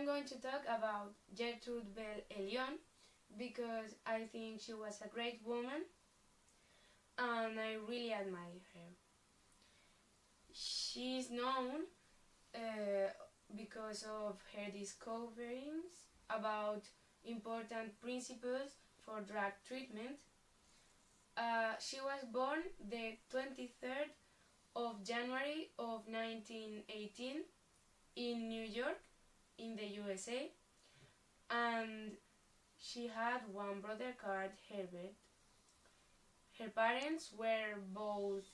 I'm going to talk about Gertrude Belle Elion because I think she was a great woman and I really admire her. She is known because of her discoveries about important principles for drug treatment. She was born the 23rd of January of 1918 in New York, in the USA, and she had one brother called Herbert. Her parents were both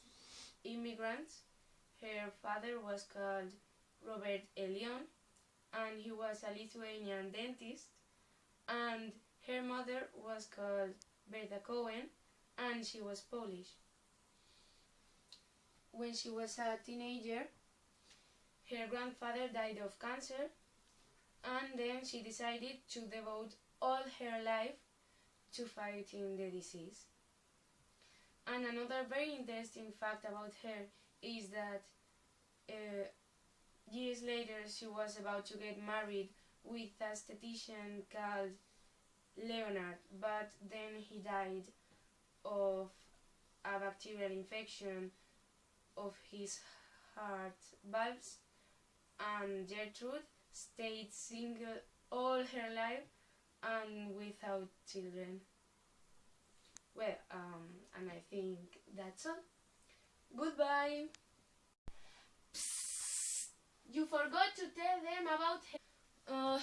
immigrants. Her father was called Robert Elion, and he was a Lithuanian dentist, and her mother was called Berta Cohen, and she was Polish. When she was a teenager, her grandfather died of cancer, and then she decided to devote all her life to fighting the disease. And another very interesting fact about her is that years later she was about to get married with a esthetician called Leonard, but then he died of a bacterial infection of his heart valves, and Gertrude stayed single all her life and without children. Well, and I think that's all. Goodbye! Psst, you forgot to tell them about her.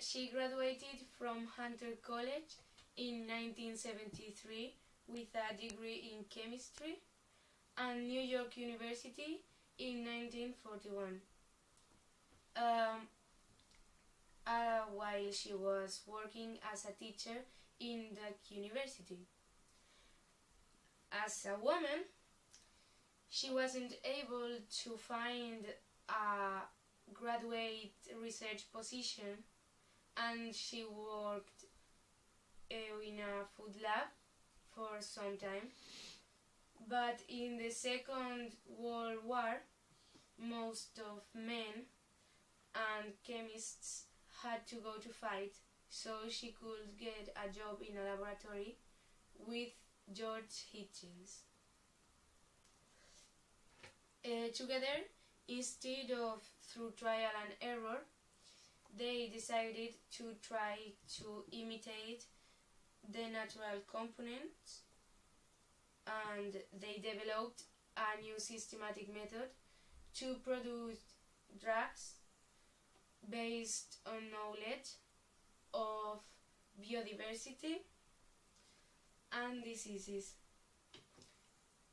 She graduated from Hunter College in 1973 with a degree in chemistry, and New York University in 1941. While she was working as a teacher in that university. As a woman, she wasn't able to find a graduate research position, and she worked in a food lab for some time. But in the Second World War, most of men and chemists had to go to fight, so she could get a job in a laboratory with George Hitchens. Together, instead of through trial and error, they decided to try to imitate the natural components, and they developed a new systematic method to produce drugs based on knowledge of biodiversity and diseases.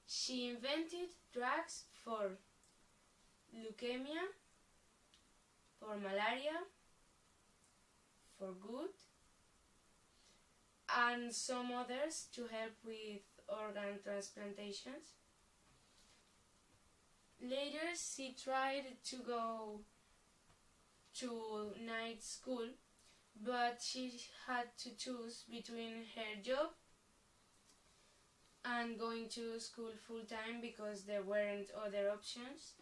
She invented drugs for leukemia, for malaria, for good, and some others to help with organ transplantations. Later, she tried to go to night school, but she had to choose between her job and going to school full-time because there weren't other options.